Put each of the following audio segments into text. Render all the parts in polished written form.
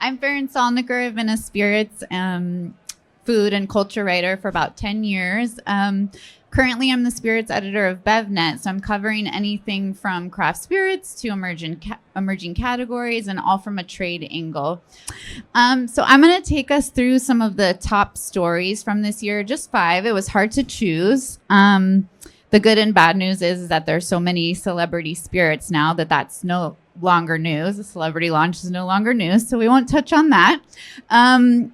I'm Ferron Salniker. I've been a spirits, food and culture writer for about 10 years. Currently, I'm the spirits editor of BevNet, so I'm covering anything from craft spirits to emerging categories, and all from a trade angle. So I'm going to take us through some of the top stories from this year, just 5. It was hard to choose. The good and bad news is that there's so many celebrity spirits now that's no longer news. The celebrity launch is no longer news, so we won't touch on that. But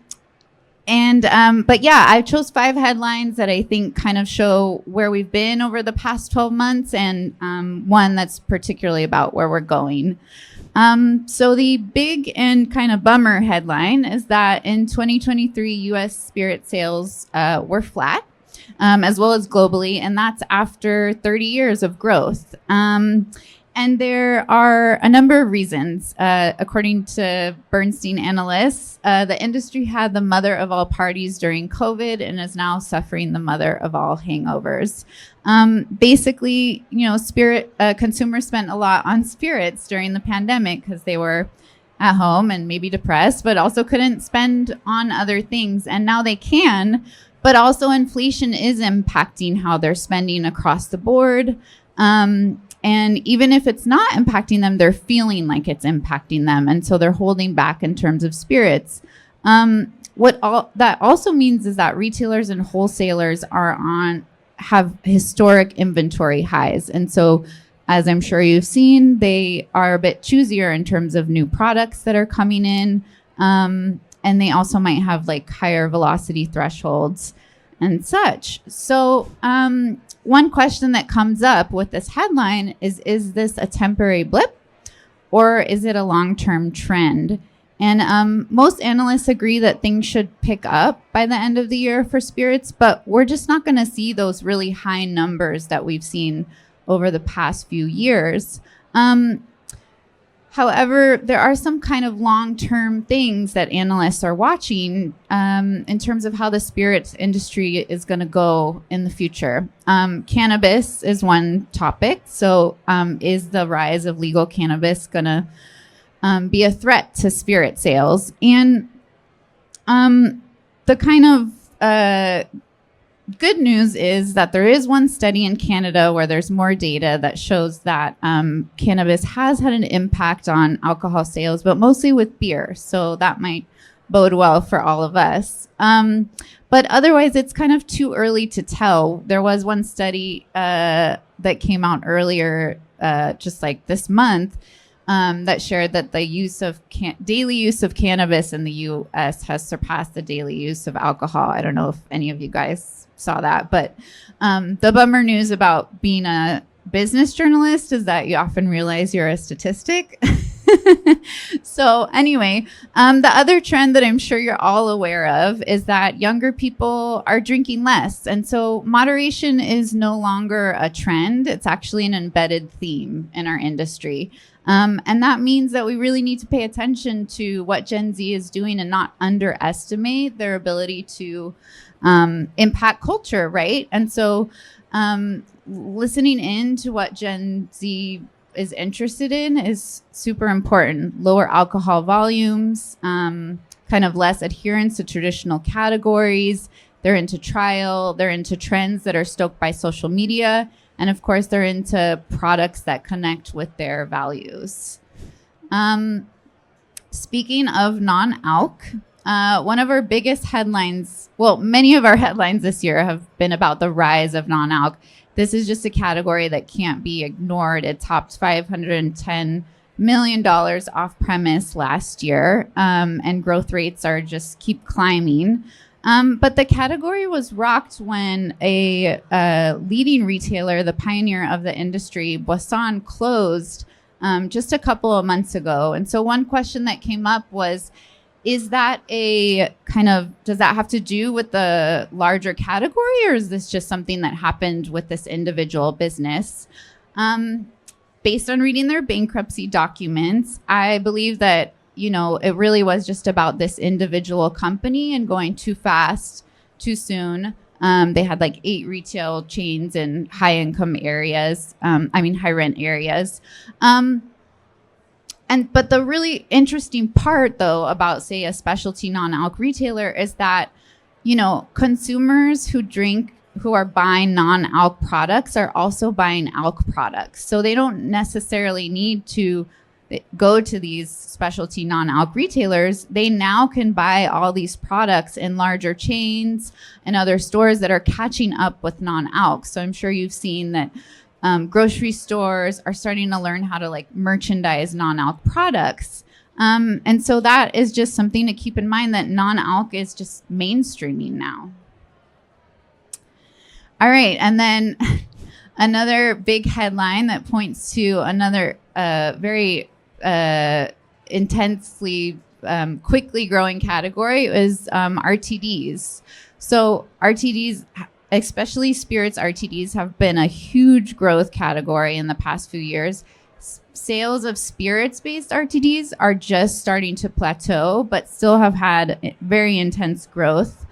yeah, I chose 5 headlines that I think kind of show where we've been over the past 12 months, and one that's particularly about where we're going. So the big and kind of bummer headline is that in 2023, U.S. spirit sales were flat, as well as globally, and that's after 30 years of growth. And there are a number of reasons. According to Bernstein analysts, the industry had the mother of all parties during COVID and is now suffering the mother of all hangovers. Basically, spirit consumers spent a lot on spirits during the pandemic because they were at home and maybe depressed, but also couldn't spend on other things. And now they can, but also inflation is impacting how they're spending across the board. And even if it's not impacting them, they're feeling like it's impacting them. And so they're holding back in terms of spirits. That also means is that retailers and wholesalers have historic inventory highs. And so, as I'm sure you've seen, they are a bit choosier in terms of new products that are coming in. And they also might have like higher velocity thresholds and such. So, one question that comes up with this headline is this a temporary blip, or is it a long-term trend? And most analysts agree that things should pick up by the end of the year for spirits, but we're just not going to see those really high numbers that we've seen over the past few years. However, there are some kind of long-term things that analysts are watching in terms of how the spirits industry is going to go in the future. Cannabis is one topic. So is the rise of legal cannabis going to be a threat to spirit sales? And the kind of good news is that there is one study in Canada where there's more data that shows that cannabis has had an impact on alcohol sales, but mostly with beer. So that might bode well for all of us. But otherwise, it's kind of too early to tell. There was one study that came out earlier, just like this month, that shared that the use of daily use of cannabis in the U.S. has surpassed the daily use of alcohol. I don't know if any of you guys saw that, but the bummer news about being a business journalist is that you often realize you're a statistic. So anyway, the other trend that I'm sure you're all aware of is that younger people are drinking less. And so moderation is no longer a trend. It's actually an embedded theme in our industry. And that means that we really need to pay attention to what Gen Z is doing and not underestimate their ability to impact culture, right? And so listening in to what Gen Z is interested in is super important. Lower alcohol volumes, kind of less adherence to traditional categories. They're into trial. They're into trends that are stoked by social media. And of course, they're into products that connect with their values. Speaking of non-alc, one of our biggest headlines, well, many of our headlines this year have been about the rise of non-alc. This is just a category that can't be ignored. It topped $510 million off premise last year, and growth rates are just keep climbing. But the category was rocked when a leading retailer, the pioneer of the industry, Boisson, closed just a couple of months ago. And so one question that came up was, is that does that have to do with the larger category, or is this just something that happened with this individual business? Based on reading their bankruptcy documents, I believe that, it really was just about this individual company and going too fast, too soon. They had like 8 retail chains in high income areas, high rent areas. But the really interesting part, though, about, say, a specialty non-alc retailer is that, consumers who are buying non-alc products are also buying alc products. So they don't necessarily need to go to these specialty non-alc retailers. They now can buy all these products in larger chains and other stores that are catching up with non-alc. So I'm sure you've seen that grocery stores are starting to learn how to merchandise non-alc products. And so that is just something to keep in mind, that non-alc is just mainstreaming now. All right. And then another big headline that points to another very intensely, quickly growing category is RTDs. So RTDs, especially spirits RTDs, have been a huge growth category in the past few years. Sales of spirits-based RTDs are just starting to plateau, but still have had very intense growth.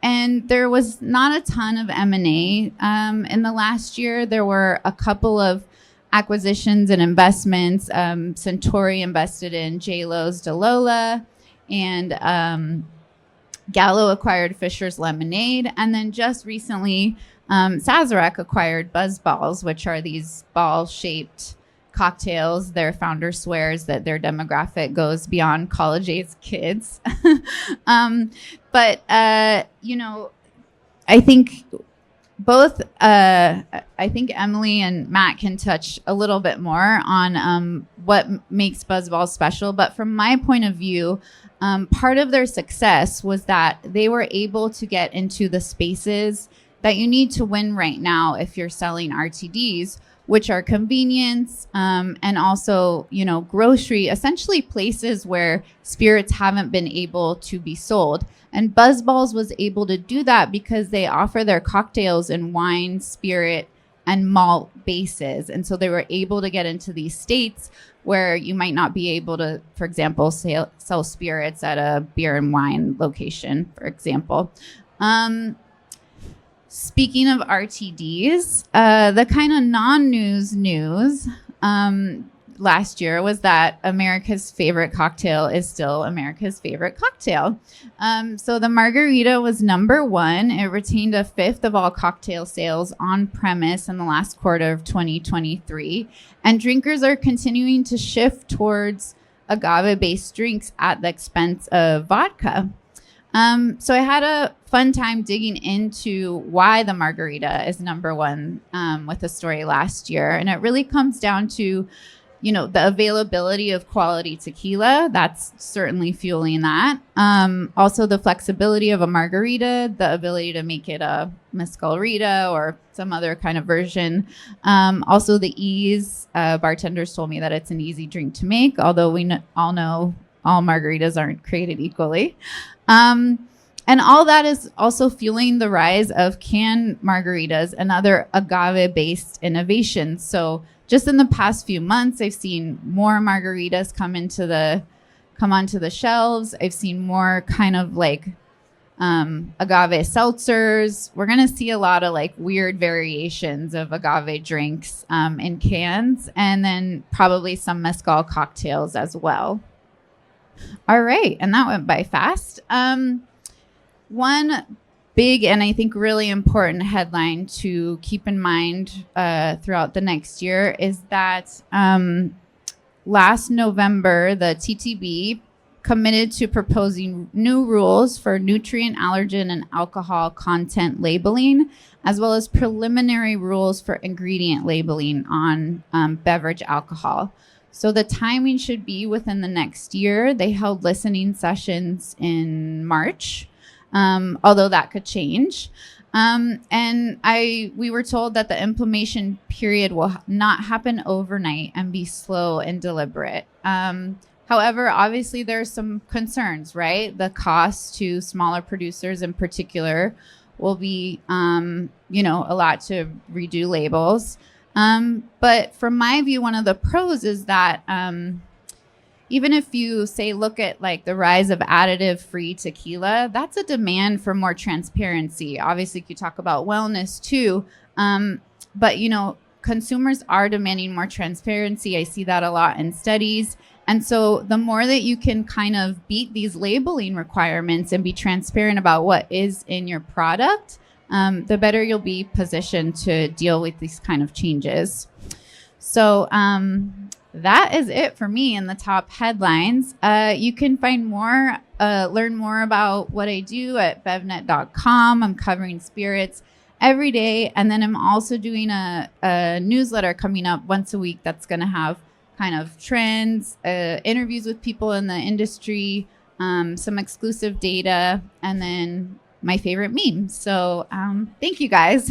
And there was not a ton of M&A in the last year. There were a couple of acquisitions and investments. Centauri invested in JLo's DeLola, and Gallo acquired Fisher's Lemonade. And then just recently, Sazerac acquired BuzzBallz, which are these ball-shaped cocktails. Their founder swears that their demographic goes beyond college-age kids. But I think I think Emily and Matt can touch a little bit more on what makes BuzzBallz special. But from my point of view, part of their success was that they were able to get into the spaces that you need to win right now if you're selling RTDs, which are convenience, and also, grocery, essentially places where spirits haven't been able to be sold. And BuzzBallz was able to do that because they offer their cocktails in wine, spirit, and malt bases. And so they were able to get into these states where you might not be able to, for example, sell spirits at a beer and wine location, for example. Speaking of RTDs, the kind of non-news news last year was that America's favorite cocktail is still America's favorite cocktail. So the Margarita was number one. It retained a fifth of all cocktail sales on premise in the last quarter of 2023. And drinkers are continuing to shift towards agave-based drinks at the expense of vodka. So I had a fun time digging into why the Margarita is number one with the story last year. And it really comes down to, the availability of quality tequila. That's certainly fueling that. Also the flexibility of a margarita, the ability to make it a mezcalrita or some other kind of version. Also the ease. Bartenders told me that it's an easy drink to make, although we all know all margaritas aren't created equally. And all that is also fueling the rise of canned margaritas and other agave-based innovations. So just in the past few months, I've seen more margaritas come onto the shelves. I've seen more kind of agave seltzers. We're going to see a lot of weird variations of agave drinks in cans, and then probably some mezcal cocktails as well. All right. And that went by fast. One big and I think really important headline to keep in mind throughout the next year is that last November, the TTB committed to proposing new rules for nutrient, allergen, and alcohol content labeling, as well as preliminary rules for ingredient labeling on beverage alcohol. So the timing should be within the next year. They held listening sessions in March, although that could change. And we were told that the implementation period will not happen overnight and be slow and deliberate. However, obviously there's some concerns, right? The cost to smaller producers in particular will be, a lot to redo labels. But from my view, one of the pros is that even if you look at the rise of additive-free tequila, that's a demand for more transparency. Obviously, you talk about wellness too. But, consumers are demanding more transparency. I see that a lot in studies. And so the more that you can kind of beat these labeling requirements and be transparent about what is in your product, the better you'll be positioned to deal with these kind of changes. So that is it for me in the top headlines. You can find more, learn more about what I do at BevNet.com. I'm covering spirits every day. And then I'm also doing a newsletter coming up once a week that's going to have kind of trends, interviews with people in the industry, some exclusive data, and then my favorite memes. So thank you guys.